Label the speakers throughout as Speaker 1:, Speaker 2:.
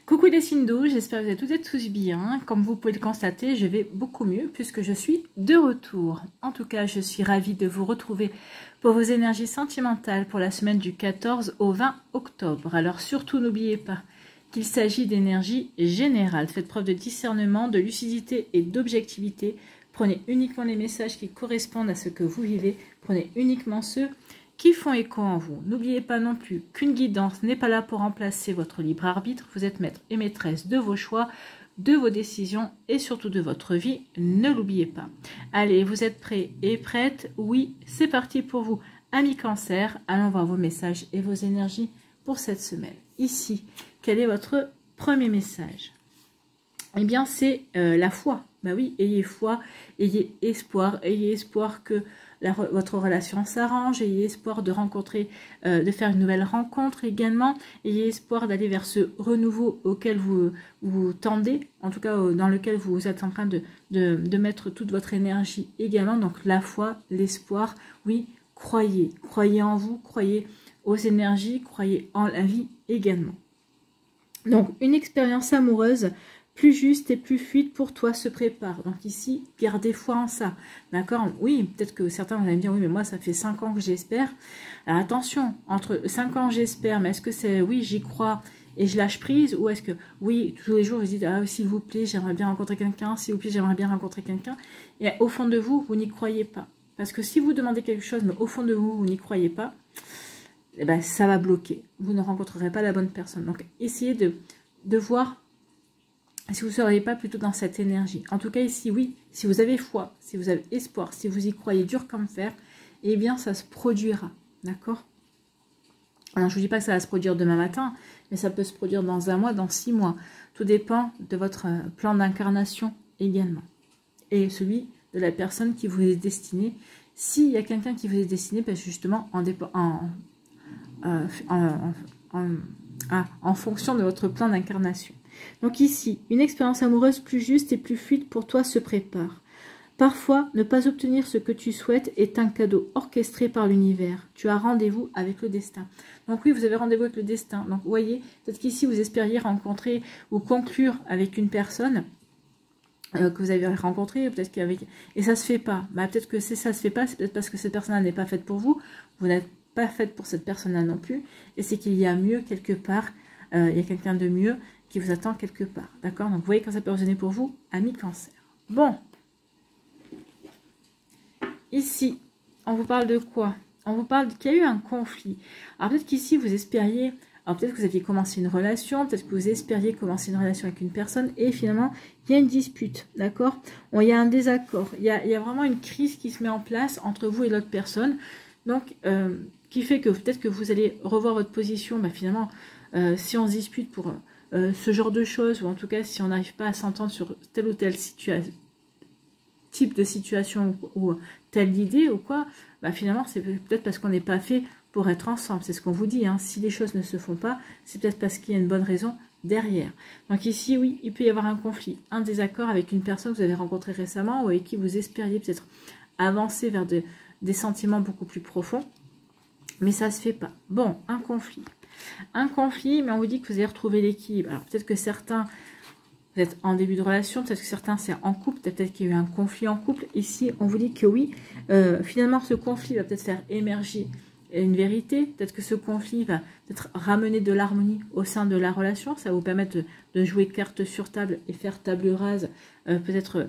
Speaker 1: Coucou les signes d'eau, j'espère que vous êtes toutes et tous bien. Comme vous pouvez le constater, je vais beaucoup mieux puisque je suis de retour. En tout cas, je suis ravie de vous retrouver pour vos énergies sentimentales pour la semaine du 14 au 20 octobre. Alors surtout, n'oubliez pas qu'il s'agit d'énergie générale. Faites preuve de discernement, de lucidité et d'objectivité. Prenez uniquement les messages qui correspondent à ce que vous vivez. Prenez uniquement ceux qui font écho en vous. N'oubliez pas non plus qu'une guidance n'est pas là pour remplacer votre libre arbitre. Vous êtes maître et maîtresse de vos choix, de vos décisions et surtout de votre vie. Ne l'oubliez pas. Allez, vous êtes prêts et prêtes? Oui, c'est parti pour vous. Amis Cancer, allons voir vos messages et vos énergies pour cette semaine. Ici, quel est votre premier message? Eh bien, c'est la foi. Ben oui, ayez foi, ayez espoir que votre relation s'arrange, ayez espoir de rencontrer, de faire une nouvelle rencontre également, ayez espoir d'aller vers ce renouveau auquel vous tendez, en tout cas dans lequel vous êtes en train de mettre toute votre énergie également. Donc la foi, l'espoir, oui, croyez en vous, croyez aux énergies, croyez en la vie également. Donc une expérience amoureuse plus juste et plus fluide pour toi se prépare. Donc ici, gardez foi en ça. D'accord? Oui, peut-être que certains vont me dire, oui, mais moi, ça fait 5 ans que j'espère. Alors attention, entre 5 ans j'espère, mais est-ce que c'est, oui, j'y crois et je lâche prise, ou est-ce que, oui, tous les jours, vous dites, ah, s'il vous plaît, j'aimerais bien rencontrer quelqu'un, s'il vous plaît, j'aimerais bien rencontrer quelqu'un. Et au fond de vous, vous n'y croyez pas. Parce que si vous demandez quelque chose, mais au fond de vous, vous n'y croyez pas, eh ben, ça va bloquer. Vous ne rencontrerez pas la bonne personne. Donc, essayez de voir si vous ne seriez pas plutôt dans cette énergie. En tout cas, ici, oui, si vous avez foi, si vous avez espoir, si vous y croyez dur comme fer, eh bien, ça se produira. D'accord? Alors, je ne vous dis pas que ça va se produire demain matin, mais ça peut se produire dans 1 mois, dans 6 mois. Tout dépend de votre plan d'incarnation également. Et celui de la personne qui vous est destinée. S'il y a quelqu'un qui vous est destiné, ben justement, en fonction de votre plan d'incarnation. Donc ici, une expérience amoureuse plus juste et plus fluide pour toi se prépare. Parfois, ne pas obtenir ce que tu souhaites est un cadeau orchestré par l'univers. Tu as rendez-vous avec le destin. Donc oui, vous avez rendez-vous avec le destin. Donc vous voyez, peut-être qu'ici, vous espériez rencontrer ou conclure avec une personne que vous avez rencontrée, peut-être qu'avec... Et ça ne se fait pas. Bah, peut-être que ça ne se fait pas, c'est peut-être parce que cette personne-là n'est pas faite pour vous. Vous n'êtes pas faite pour cette personne-là non plus. Et c'est qu'il y a mieux quelque part. Il y a quelqu'un de mieux qui vous attend quelque part. D'accord? Donc, vous voyez quand ça peut résonner pour vous, amis Cancer. Bon. Ici, on vous parle de quoi? On vous parle qu'il y a eu un conflit. Alors, peut-être qu'ici, vous espériez... Alors, peut-être que vous aviez commencé une relation, peut-être que vous espériez commencer une relation avec une personne, et finalement, il y a une dispute. D'accord? Il y a un désaccord. Il y a vraiment une crise qui se met en place entre vous et l'autre personne. Donc, qui fait que peut-être que vous allez revoir votre position. Bah, finalement, si on se dispute pour... ce genre de choses, ou en tout cas si on n'arrive pas à s'entendre sur telle ou telle type de situation ou telle idée ou quoi, bah finalement c'est peut-être parce qu'on n'est pas fait pour être ensemble, c'est ce qu'on vous dit, hein. Si les choses ne se font pas, c'est peut-être parce qu'il y a une bonne raison derrière. Donc ici, oui, il peut y avoir un conflit, un désaccord avec une personne que vous avez rencontrée récemment ou avec qui vous espériez peut-être avancer vers des sentiments beaucoup plus profonds, mais ça ne se fait pas. Bon, un conflit. Un conflit, mais on vous dit que vous allez retrouver l'équilibre. Alors peut-être que certains, vous êtes en début de relation, peut-être que certains c'est en couple, peut-être qu'il y a eu un conflit en couple. Ici, on vous dit que oui, finalement ce conflit va peut-être faire émerger une vérité. Peut-être que ce conflit va peut-être ramener de l'harmonie au sein de la relation. Ça va vous permettre de jouer carte sur table et faire table rase, peut-être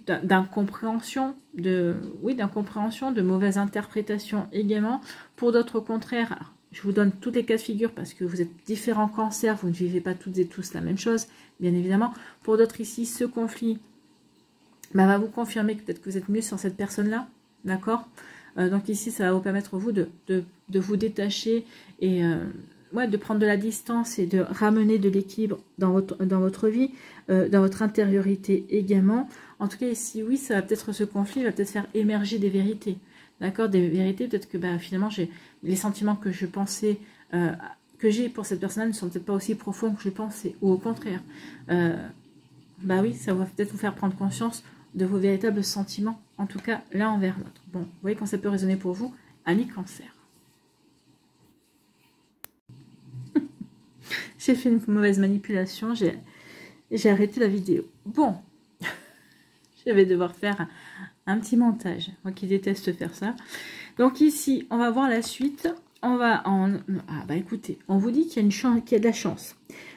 Speaker 1: d'incompréhension, d'incompréhension, de mauvaise interprétation également. Pour d'autres, au contraire, alors, je vous donne toutes les cas de figure parce que vous êtes différents cancers, vous ne vivez pas toutes et tous la même chose, bien évidemment. Pour d'autres ici, ce conflit va vous confirmer que peut-être que vous êtes mieux sur cette personne-là, d'accord? Donc ici, ça va vous permettre, vous, de vous détacher et de prendre de la distance et de ramener de l'équilibre dans votre vie, dans votre intériorité également. En tout cas, ici, oui, ça va peut-être, ce conflit va peut-être faire émerger des vérités. D'accord, des vérités, peut-être que finalement, les sentiments que je pensais, que j'ai pour cette personne ne sont peut-être pas aussi profonds que je pensais, ou au contraire. Oui, ça va peut-être vous faire prendre conscience de vos véritables sentiments, en tout cas l'un envers l'autre. Bon, vous voyez quand ça peut résonner pour vous, amis Cancer. j'ai fait une mauvaise manipulation, j'ai arrêté la vidéo. Bon, je vais devoir faire un petit montage, moi qui déteste faire ça. Donc ici, on va voir la suite. On va en... Ah bah écoutez, on vous dit qu'il y a une chance, qu'il y a de la chance.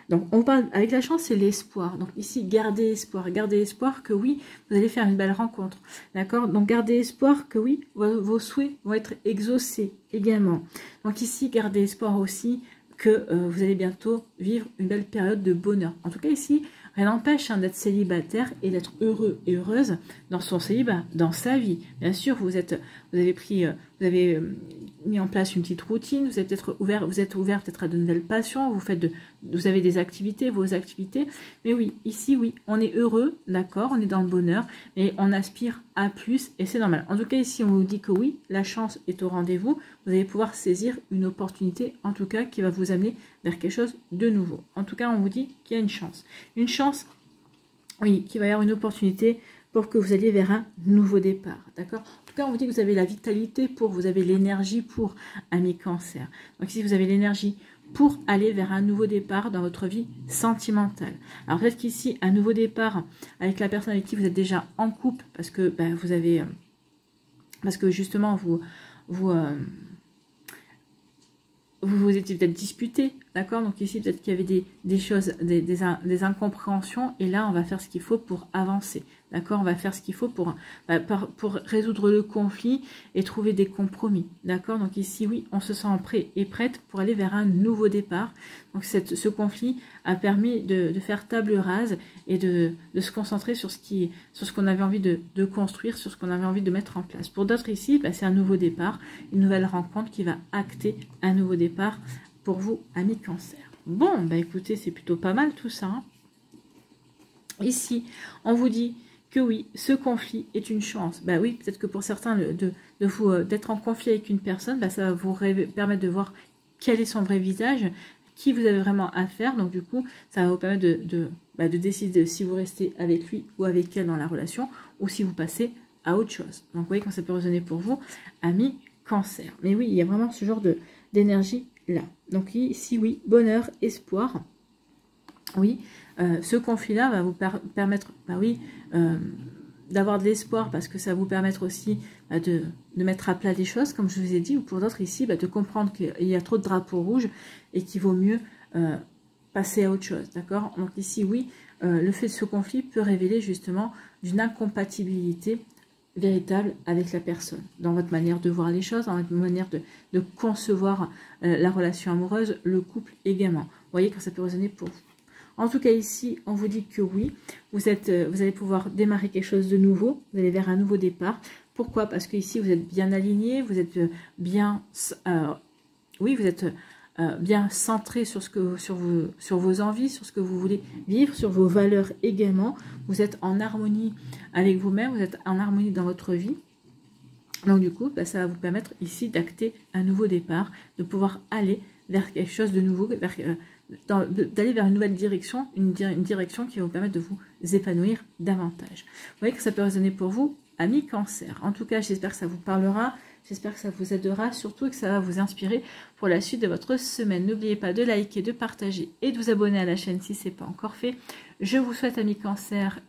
Speaker 1: Donc on parle avec la chance, c'est l'espoir. Donc ici, gardez espoir que oui, vous allez faire une belle rencontre. D'accord? Donc gardez espoir que oui, vos souhaits vont être exaucés également. Donc ici, gardez espoir aussi que vous allez bientôt vivre une belle période de bonheur. En tout cas ici, rien n'empêche d'être célibataire et d'être heureux et heureuse dans son célibat, dans sa vie. Bien sûr, vous avez mis en place une petite routine, vous êtes peut-être ouvert, peut-être à de nouvelles passions, vous avez des activités, vos activités. Mais oui, ici, oui, on est heureux, d'accord, on est dans le bonheur, mais on aspire à plus et c'est normal. En tout cas, ici, on vous dit que oui, la chance est au rendez-vous. Vous allez pouvoir saisir une opportunité, en tout cas, qui va vous amener vers quelque chose de nouveau. En tout cas, on vous dit qu'il y a une chance. Une chance, oui, qu'il va y avoir une opportunité pour que vous alliez vers un nouveau départ, d'accord? En tout cas, on vous dit que vous avez la vitalité vous avez l'énergie pour, ami Cancer. Donc ici, vous avez l'énergie pour aller vers un nouveau départ dans votre vie sentimentale. Alors peut-être qu'ici, un nouveau départ avec la personne avec qui vous êtes déjà en couple, parce que justement, vous étiez peut-être disputé, d'accord? Donc ici, peut-être qu'il y avait des choses, des incompréhensions. Et là, on va faire ce qu'il faut pour avancer, d'accord? On va faire ce qu'il faut pour résoudre le conflit et trouver des compromis, d'accord? Donc ici, oui, on se sent prêt et prête pour aller vers un nouveau départ. Donc ce conflit a permis de faire table rase et de se concentrer sur ce qu'on avait envie de construire, sur ce qu'on avait envie de mettre en place. Pour d'autres ici, c'est un nouveau départ, une nouvelle rencontre qui va acter un nouveau départ pour vous, amis Cancer. Bon, écoutez, c'est plutôt pas mal tout ça. Hein. Ici, on vous dit que oui, ce conflit est une chance. Oui, peut-être que pour certains, d'être en conflit avec une personne, ça va vous permettre de voir quel est son vrai visage, qui vous avez vraiment affaire. Donc du coup, ça va vous permettre de décider si vous restez avec lui ou avec elle dans la relation, ou si vous passez à autre chose. Donc vous voyez quand ça peut résonner pour vous, amis Cancer. Mais oui, il y a vraiment ce genre d'énergie là. Donc ici, oui, bonheur, espoir. Oui, ce conflit-là va vous permettre, d'avoir de l'espoir parce que ça va vous permettre aussi de mettre à plat des choses, comme je vous ai dit, ou pour d'autres ici, de comprendre qu'il y a trop de drapeaux rouges et qu'il vaut mieux passer à autre chose, d'accord? Donc ici, oui, le fait de ce conflit peut révéler justement d'une incompatibilité véritable avec la personne, dans votre manière de voir les choses, dans votre manière de concevoir la relation amoureuse, le couple également. Vous voyez quand ça peut résonner pour vous. En tout cas ici, on vous dit que oui, vous allez pouvoir démarrer quelque chose de nouveau, vous allez vers un nouveau départ. Pourquoi? Parce que ici vous êtes bien aligné, vous êtes bien, bien centré sur vos envies, sur ce que vous voulez vivre, sur vos valeurs également. Vous êtes en harmonie avec vous-même, vous êtes en harmonie dans votre vie. Donc du coup, ça va vous permettre ici d'acter un nouveau départ, de pouvoir aller vers quelque chose de nouveau, d'aller vers une nouvelle direction, une direction qui va vous permettre de vous épanouir davantage. Vous voyez que ça peut résonner pour vous, amis Cancer. En tout cas, j'espère que ça vous parlera, j'espère que ça vous aidera, surtout que ça va vous inspirer pour la suite de votre semaine. N'oubliez pas de liker, de partager et de vous abonner à la chaîne si ce n'est pas encore fait. Je vous souhaite, amis Cancer,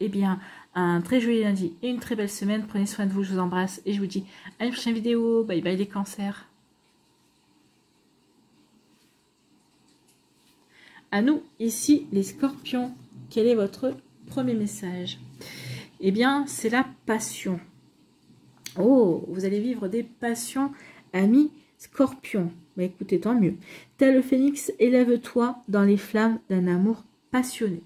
Speaker 1: un très joli lundi et une très belle semaine. Prenez soin de vous, je vous embrasse et je vous dis à une prochaine vidéo. Bye bye les Cancers. À nous, ici, les Scorpions, quel est votre premier message? Eh bien, c'est la passion. Oh, vous allez vivre des passions, amis Scorpions. Écoutez, tant mieux. Tel le phénix, élève-toi dans les flammes d'un amour passionné.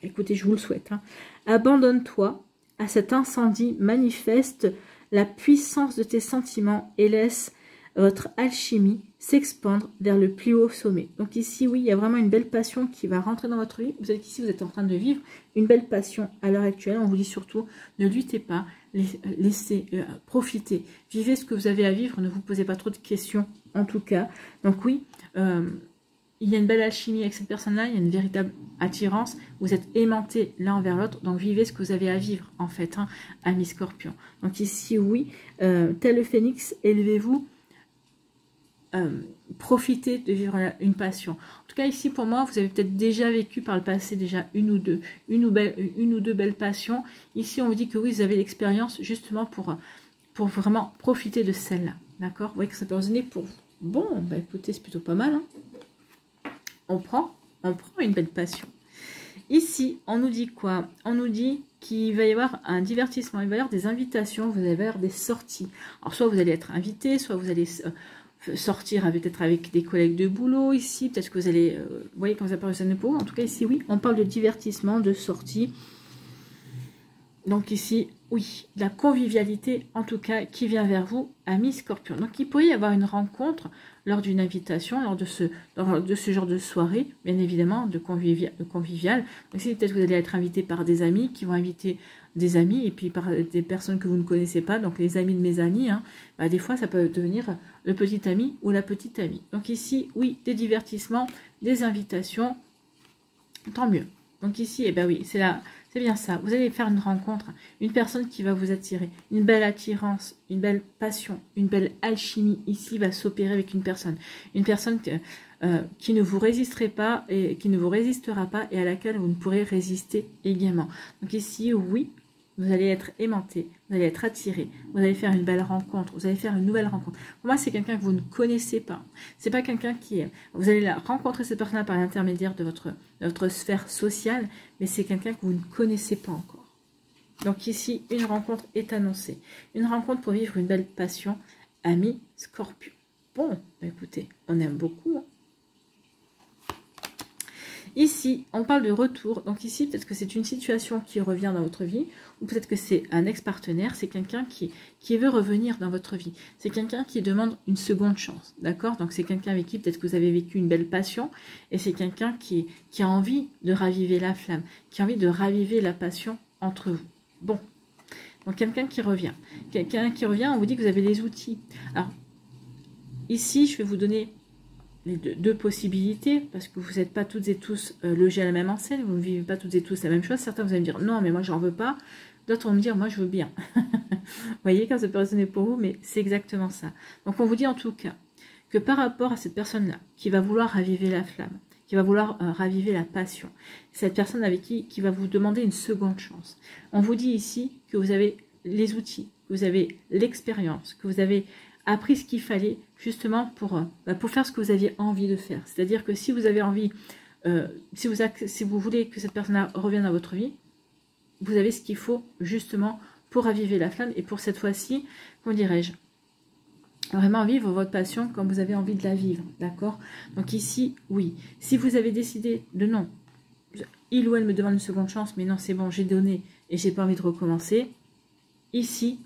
Speaker 1: Écoutez, je vous le souhaite. Hein. Abandonne-toi à cet incendie, manifeste la puissance de tes sentiments et laisse votre alchimie s'expandre vers le plus haut sommet. Donc ici, oui, il y a vraiment une belle passion qui va rentrer dans votre vie. Vous êtes ici, vous êtes en train de vivre une belle passion à l'heure actuelle. On vous dit surtout, ne luttez pas, laissez profiter. Vivez ce que vous avez à vivre, ne vous posez pas trop de questions en tout cas. Donc oui, il y a une belle alchimie avec cette personne-là, il y a une véritable attirance. Vous êtes aimantés l'un envers l'autre, donc vivez ce que vous avez à vivre en fait, hein, amis Scorpions. Donc ici, oui, tel le phénix, élevez-vous profiter de vivre une passion. En tout cas, ici, pour moi, vous avez peut-être déjà vécu par le passé déjà une ou deux belles passions. Ici, on vous dit que oui, vous avez l'expérience justement pour vraiment profiter de celle-là. D'accord? Vous voyez que ça peut résonner pour vous. Bon, bah écoutez, c'est plutôt pas mal. Hein, on prend une belle passion. Ici, on nous dit quoi? On nous dit qu'il va y avoir un divertissement, il va y avoir des invitations, vous allez avoir des sorties. Alors, soit vous allez être invité, soit vous allez sortir peut-être avec des collègues de boulot ici, peut-être que vous allez, vous voyez quand ça peut résonner pour vous. En tout cas, ici, oui, on parle de divertissement, de sortie. Donc ici, oui, la convivialité, en tout cas, qui vient vers vous, amis Scorpion. Donc il pourrait y avoir une rencontre lors d'une invitation, lors de ce genre de soirée, bien évidemment, de convivial. Donc ici, peut-être que vous allez être invité par des amis qui vont inviter des amis, et puis par des personnes que vous ne connaissez pas, donc les amis de mes amis, hein, bah, des fois, ça peut devenir le petit ami ou la petite amie. Donc ici, oui, des divertissements, des invitations, tant mieux. Donc ici, eh ben oui, c'est bien ça. Vous allez faire une rencontre, une personne qui va vous attirer, une belle attirance, une belle passion, une belle alchimie ici va s'opérer avec une personne qui ne vous résisterait pas et qui ne vous résistera pas et à laquelle vous ne pourrez résister également. Donc ici, oui, vous allez être aimanté, vous allez être attiré, vous allez faire une belle rencontre, vous allez faire une nouvelle rencontre. Pour moi, c'est quelqu'un que vous ne connaissez pas. C'est pas quelqu'un qui est... Vous allez rencontrer cette personne-là par l'intermédiaire de votre sphère sociale, mais c'est quelqu'un que vous ne connaissez pas encore. Donc ici, une rencontre est annoncée. Une rencontre pour vivre une belle passion, ami Scorpion. Bon, bah écoutez, on aime beaucoup, hein. Ici, on parle de retour. Donc ici, peut-être que c'est une situation qui revient dans votre vie, ou peut-être que c'est un ex-partenaire, c'est quelqu'un qui veut revenir dans votre vie. C'est quelqu'un qui demande une seconde chance, d'accord? Donc c'est quelqu'un avec qui peut-être que vous avez vécu une belle passion, et c'est quelqu'un qui a envie de raviver la flamme, qui a envie de raviver la passion entre vous. Bon, donc quelqu'un qui revient. Quelqu'un qui revient, on vous dit que vous avez les outils. Alors, ici, je vais vous donner les deux possibilités, parce que vous n'êtes pas toutes et tous logés à la même enseigne, vous ne vivez pas toutes et tous la même chose. Certains vous allez me dire non, mais moi j'en veux pas. D'autres vont me dire moi je veux bien. Vous voyez, quand ça peut résonner pour vous, mais c'est exactement ça. Donc on vous dit en tout cas que par rapport à cette personne-là qui va vouloir raviver la flamme, qui va vouloir raviver la passion, cette personne avec qui va vous demander une seconde chance, on vous dit ici que vous avez les outils, que vous avez l'expérience, que vous avez appris ce qu'il fallait justement pour faire ce que vous aviez envie de faire. C'est-à-dire que si vous avez envie, si vous voulez que cette personne revienne dans votre vie, vous avez ce qu'il faut justement pour raviver la flamme et pour cette fois-ci, comment dirais-je, vraiment vivre votre passion comme vous avez envie de la vivre, d'accord? Donc ici, oui. Si vous avez décidé de non, il ou elle me demande une seconde chance, mais non, c'est bon, j'ai donné et j'ai pas envie de recommencer, ici,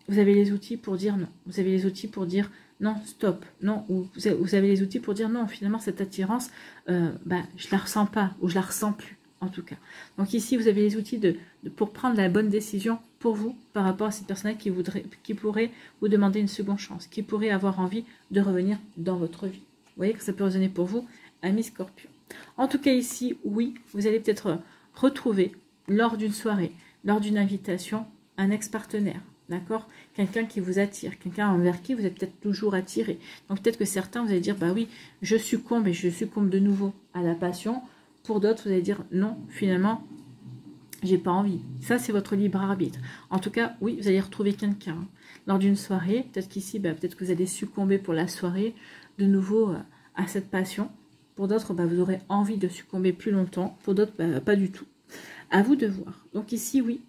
Speaker 1: vous avez les outils pour dire non. Vous avez les outils pour dire non, stop. Non, ou vous avez les outils pour dire non, finalement, cette attirance, je la ressens pas, ou je la ressens plus, en tout cas. Donc ici, vous avez les outils pour prendre la bonne décision pour vous, par rapport à cette personne qui pourrait vous demander une seconde chance, qui pourrait avoir envie de revenir dans votre vie. Vous voyez que ça peut résonner pour vous, amis Scorpion. En tout cas, ici, oui, vous allez peut-être retrouver, lors d'une soirée, lors d'une invitation, un ex-partenaire. D'accord? Quelqu'un qui vous attire, quelqu'un envers qui vous êtes peut-être toujours attiré. Donc peut-être que certains, vous allez dire, bah oui, je succombe et je succombe de nouveau à la passion. Pour d'autres, vous allez dire, non, finalement, j'ai pas envie. Ça, c'est votre libre arbitre. En tout cas, oui, vous allez retrouver quelqu'un lors d'une soirée. Peut-être qu'ici, peut-être que vous allez succomber pour la soirée de nouveau à cette passion. Pour d'autres, vous aurez envie de succomber plus longtemps. Pour d'autres, pas du tout. À vous de voir. Donc ici, oui,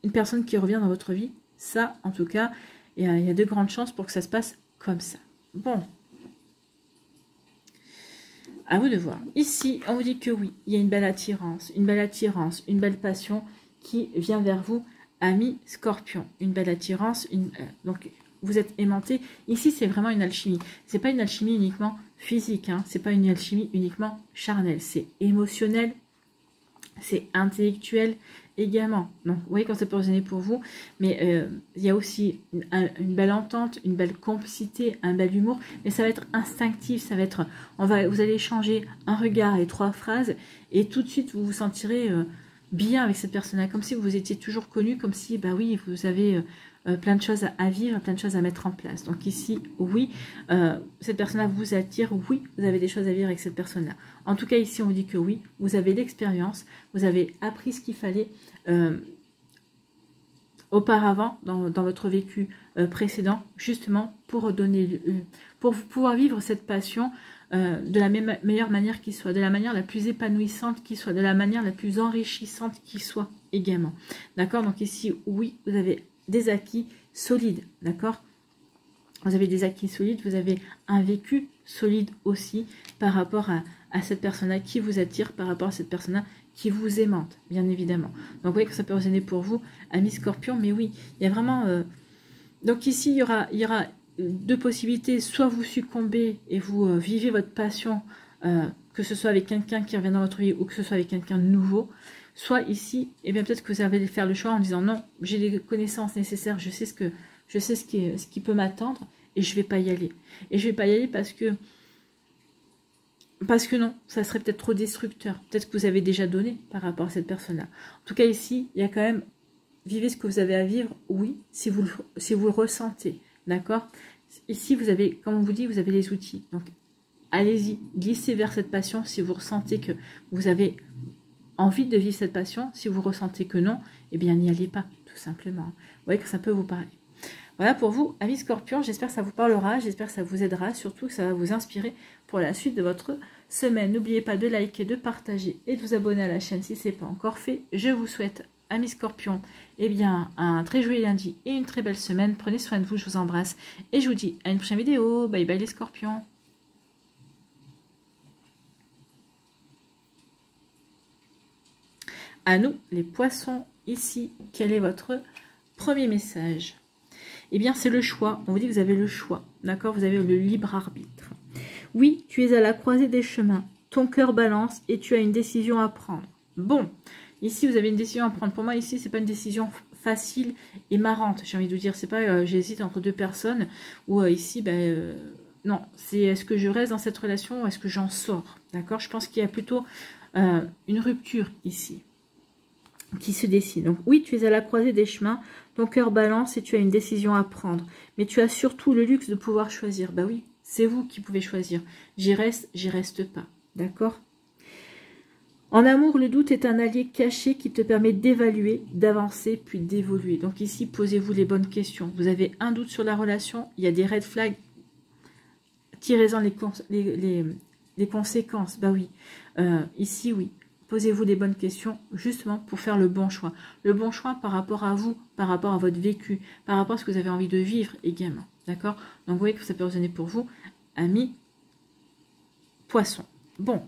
Speaker 1: une personne qui revient dans votre vie, ça, en tout cas, il y a de grandes chances pour que ça se passe comme ça. Bon. À vous de voir. Ici, on vous dit que oui, il y a une belle attirance, une belle passion qui vient vers vous, ami Scorpion. Une belle attirance, donc vous êtes aimanté. Ici, c'est vraiment une alchimie. C'est pas une alchimie uniquement physique, hein. C'est pas une alchimie uniquement charnelle. C'est émotionnel, c'est intellectuel également. Donc, vous voyez quand ça peut résonner pour vous, mais il y a aussi une belle entente, une belle complicité, un bel humour, mais ça va être instinctif, ça va être, vous allez échanger un regard et 3 phrases, et tout de suite vous vous sentirez bien avec cette personne-là, comme si vous étiez toujours connu, comme si, bah oui, vous avez plein de choses à vivre, plein de choses à mettre en place. Donc ici, oui, cette personne-là vous attire, oui, vous avez des choses à vivre avec cette personne-là. En tout cas, ici, on vous dit que oui, vous avez l'expérience, vous avez appris ce qu'il fallait auparavant dans votre vécu précédent, justement pour donner, pour pouvoir vivre cette passion de la meilleure manière qui soit, de la manière la plus épanouissante qui soit, de la manière la plus enrichissante qui soit également. D'accord? Donc ici, oui, vous avez des acquis solides, d'accord? Vous avez des acquis solides, vous avez un vécu solide aussi par rapport à cette personne-là qui vous attire, par rapport à cette personne-là qui vous aimante, bien évidemment. Donc vous voyez que ça peut résonner pour vous, amis Scorpion, mais oui, il y a vraiment... Donc ici, il y aura deux possibilités, soit vous succombez et vous vivez votre passion, que ce soit avec quelqu'un qui revient dans votre vie ou que ce soit avec quelqu'un de nouveau, soit ici, et bien peut-être que vous allez faire le choix en disant non, j'ai les connaissances nécessaires, je sais ce qui peut m'attendre et je vais pas y aller. Et je vais pas y aller parce que non, ça serait peut-être trop destructeur. Peut-être que vous avez déjà donné par rapport à cette personne-là. En tout cas, ici, il y a quand même, vivez ce que vous avez à vivre, oui, si vous le ressentez, d'accord? Ici, vous avez, comme on vous dit, vous avez les outils. Donc, allez-y, glissez vers cette passion si vous ressentez que vous avez envie de vivre cette passion. Si vous ressentez que non, eh bien, n'y allez pas, tout simplement. Vous voyez que ça peut vous parler. Voilà pour vous, amis Scorpion, j'espère que ça vous parlera, j'espère que ça vous aidera, surtout que ça va vous inspirer pour la suite de votre semaine. N'oubliez pas de liker, de partager et de vous abonner à la chaîne si ce n'est pas encore fait. Je vous souhaite, amis Scorpion, eh bien, un très joyeux lundi et une très belle semaine. Prenez soin de vous, je vous embrasse et je vous dis à une prochaine vidéo. Bye bye les Scorpions. À nous, les poissons, ici, quel est votre premier message ? Eh bien, c'est le choix. On vous dit que vous avez le choix. D'accord? Vous avez le libre arbitre. Oui, tu es à la croisée des chemins. Ton cœur balance et tu as une décision à prendre. Bon, ici, vous avez une décision à prendre. Pour moi, ici, c'est pas une décision facile et marrante. J'ai envie de vous dire, c'est pas j'hésite entre deux personnes ou ici, non, c'est est-ce que je reste dans cette relation ou est-ce que j'en sors? D'accord? Je pense qu'il y a plutôt une rupture ici qui se dessine. Donc oui, tu es à la croisée des chemins, ton cœur balance et tu as une décision à prendre. Mais tu as surtout le luxe de pouvoir choisir. Bah oui, c'est vous qui pouvez choisir. J'y reste pas. D'accord? En amour, le doute est un allié caché qui te permet d'évaluer, d'avancer, puis d'évoluer. Donc ici, posez-vous les bonnes questions. Vous avez un doute sur la relation, il y a des red flags, tirez-en les conséquences. Bah oui, ici, oui. Posez-vous les bonnes questions justement pour faire le bon choix. Le bon choix par rapport à vous, par rapport à votre vécu, par rapport à ce que vous avez envie de vivre également. D'accord? Donc vous voyez que ça peut résonner pour vous, amis poissons. Bon,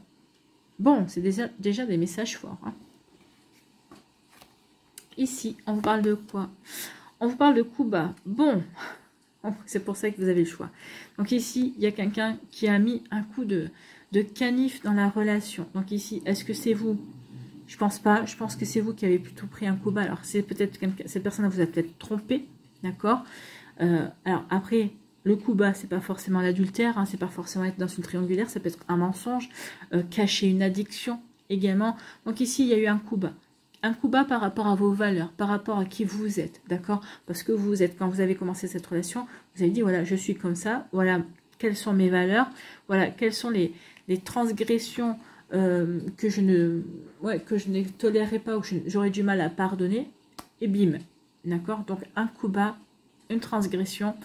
Speaker 1: c'est déjà des messages forts. Hein. Ici, on vous parle de quoi? On vous parle de coup bas. Bon, c'est pour ça que vous avez le choix. Donc ici, il y a quelqu'un qui a mis un coup de canif dans la relation. Donc ici, est-ce que c'est vous? Je pense pas. Je pense que c'est vous qui avez plutôt pris un coup bas. Alors, c'est peut-être cette personne vous a peut-être trompé. D'accord? Alors, après, le coup bas, c'est pas forcément l'adultère. Hein, c'est pas forcément être dans une triangulaire. Ça peut être un mensonge. Cacher une addiction également. Donc ici, il y a eu un coup bas. Un coup bas par rapport à vos valeurs, par rapport à qui vous êtes, d'accord? Parce que vous êtes, quand vous avez commencé cette relation, vous avez dit, voilà, je suis comme ça, voilà, quelles sont mes valeurs, voilà, quelles sont les transgressions que je ne tolérerai pas ou que j'aurais du mal à pardonner, et bim, d'accord? Donc, un coup bas, une transgression,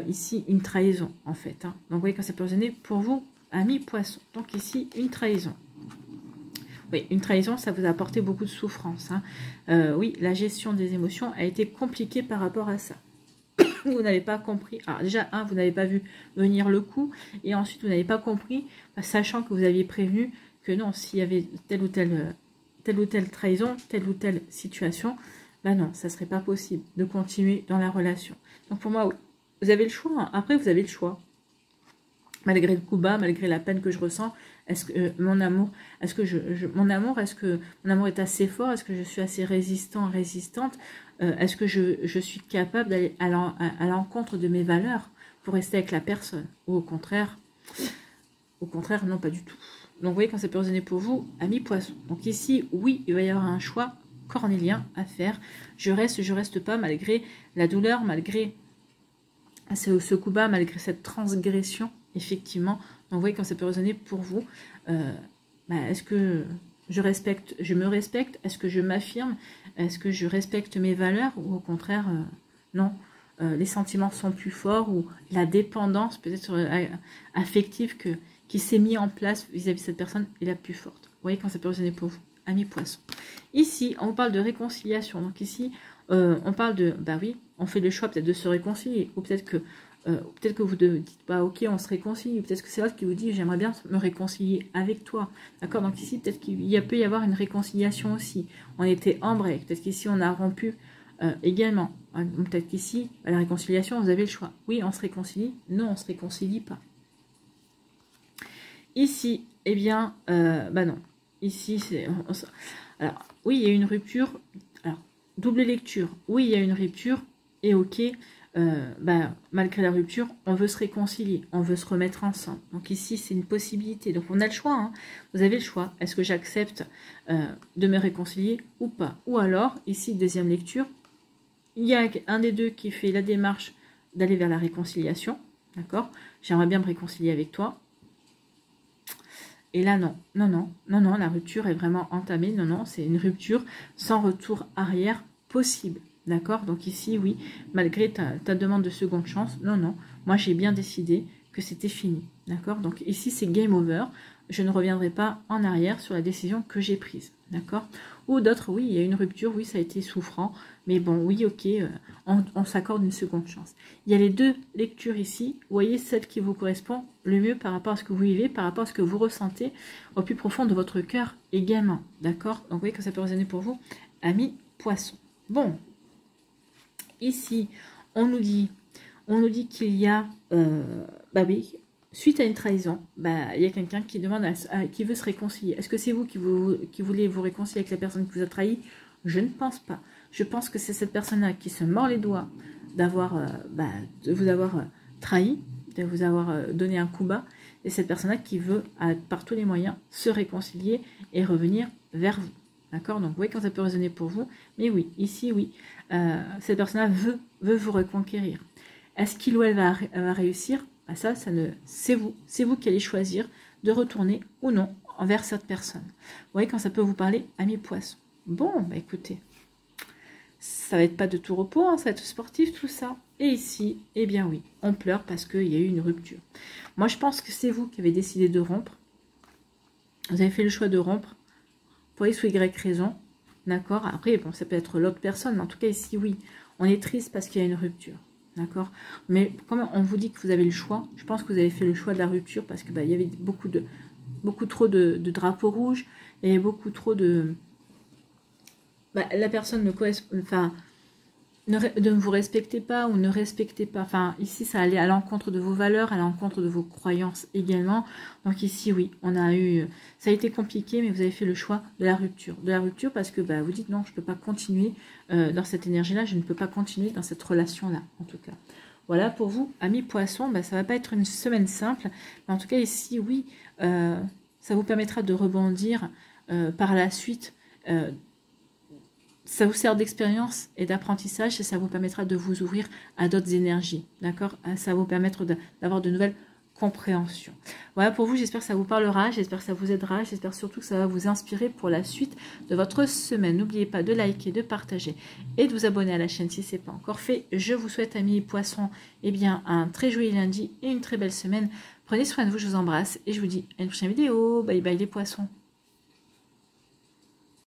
Speaker 1: ici, une trahison, en fait. Hein. Donc, vous voyez, quand ça peut résonner pour vous, amis poissons. Donc, ici, une trahison. Oui, une trahison, ça vous a apporté beaucoup de souffrance. Hein. Oui, la gestion des émotions a été compliquée par rapport à ça. Vous n'avez pas compris. Alors déjà, vous n'avez pas vu venir le coup. Et ensuite, vous n'avez pas compris, sachant que vous aviez prévenu que non, s'il y avait telle ou telle trahison, telle ou telle situation, non, ça ne serait pas possible de continuer dans la relation. Donc pour moi, oui, vous avez le choix. Hein. Après, vous avez le choix. Malgré le coup bas, malgré la peine que je ressens, est-ce que mon amour est assez fort? Est-ce que je suis assez résistante? Est-ce que je suis capable d'aller à l'encontre de mes valeurs pour rester avec la personne? Ou au contraire, non, pas du tout. Donc, vous voyez, quand ça peut résonner pour vous, amis poissons. Donc ici, oui, il va y avoir un choix cornélien à faire. Je reste pas, malgré la douleur, malgré ce coup bas, malgré cette transgression, effectivement. Donc, vous voyez quand ça peut résonner pour vous. Est-ce que je me respecte? Est-ce que je m'affirme? Est-ce que je respecte mes valeurs? Ou au contraire, non. Les sentiments sont plus forts, ou la dépendance peut-être affective qui s'est mise en place vis-à-vis de cette personne est la plus forte. Vous voyez quand ça peut résonner pour vous, amis poissons. Ici, on parle de réconciliation. Donc ici, on parle de, oui, on fait le choix peut-être de se réconcilier, ou peut-être que vous dites, ok, on se réconcilie, peut-être que c'est l'autre qui vous dit, j'aimerais bien me réconcilier avec toi, d'accord? Donc ici, peut-être qu'il peut y avoir une réconciliation aussi. On était en break, peut-être qu'ici, on a rompu également. Peut-être qu'ici, à la réconciliation, vous avez le choix. Oui, on se réconcilie, non, on ne se réconcilie pas. Ici, eh bien, non. Ici, c'est... Alors, oui, il y a une rupture. Alors, double lecture. Oui, il y a une rupture. Et ok, malgré la rupture, on veut se réconcilier. On veut se remettre ensemble. Donc ici, c'est une possibilité. Donc, on a le choix. Hein. Vous avez le choix. Est-ce que j'accepte de me réconcilier ou pas? Ou alors, ici, deuxième lecture, il y a un des deux qui fait la démarche d'aller vers la réconciliation. D'accord? J'aimerais bien me réconcilier avec toi. Et là, non, la rupture est vraiment entamée. Non, c'est une rupture sans retour arrière possible. D'accord? Donc ici, oui, malgré ta demande de seconde chance, non, moi j'ai bien décidé que c'était fini. D'accord? Donc ici, c'est game over. Je ne reviendrai pas en arrière sur la décision que j'ai prise. D'accord? Ou d'autres, oui, il y a une rupture, oui, ça a été souffrant. Mais bon, oui, ok, on s'accorde une seconde chance. Il y a les deux lectures ici. Vous voyez celle qui vous correspond le mieux par rapport à ce que vous vivez, par rapport à ce que vous ressentez au plus profond de votre cœur également. D'accord? Donc vous voyez que ça peut résonner pour vous, amis poissons. Bon, ici, on nous dit qu'il y a, oui, suite à une trahison, il y a quelqu'un qui demande, qui veut se réconcilier. Est-ce que c'est vous qui voulez vous réconcilier avec la personne qui vous a trahi? Je ne pense pas. Je pense que c'est cette personne-là qui se mord les doigts de vous avoir trahi, de vous avoir donné un coup bas, et cette personne-là qui veut, par tous les moyens, se réconcilier et revenir vers vous. D'accord? Donc, vous voyez quand ça peut résonner pour vous. Mais oui, ici, oui, cette personne-là veut vous reconquérir. Est-ce qu'il ou elle va réussir? C'est vous qui allez choisir de retourner ou non envers cette personne. Vous voyez quand ça peut vous parler, amis poissons. Bon, écoutez, ça va être pas de tout repos, hein, ça va être sportif, tout ça. Et ici, eh bien oui, on pleure parce qu'il y a eu une rupture. Moi, je pense que c'est vous qui avez décidé de rompre. Vous avez fait le choix de rompre pour X ou Y raison. D'accord? Après, bon, ça peut être l'autre personne, mais en tout cas, ici, oui, on est triste parce qu'il y a une rupture. D'accord? Mais comme on vous dit que vous avez le choix, je pense que vous avez fait le choix de la rupture parce que il y avait beaucoup trop de drapeaux rouges et beaucoup trop de... la personne ne correspond... Enfin, ne vous respectez pas ou ne respectez pas. Enfin, ici, ça allait à l'encontre de vos valeurs, à l'encontre de vos croyances également. Donc ici, oui, ça a été compliqué, mais vous avez fait le choix de la rupture. De la rupture parce que vous dites non, je ne peux pas continuer dans cette énergie-là, je ne peux pas continuer dans cette relation-là, en tout cas. Voilà, pour vous, amis poissons, ça ne va pas être une semaine simple. Mais en tout cas, ici, oui, ça vous permettra de rebondir par la suite. Ça vous sert d'expérience et d'apprentissage et ça vous permettra de vous ouvrir à d'autres énergies, d'accord? Ça va vous permettre d'avoir de nouvelles compréhensions. Voilà pour vous, j'espère que ça vous parlera, j'espère que ça vous aidera, j'espère surtout que ça va vous inspirer pour la suite de votre semaine. N'oubliez pas de liker, de partager et de vous abonner à la chaîne si ce n'est pas encore fait. Je vous souhaite, amis poissons, un très joli lundi et une très belle semaine. Prenez soin de vous, je vous embrasse et je vous dis à une prochaine vidéo. Bye bye les poissons.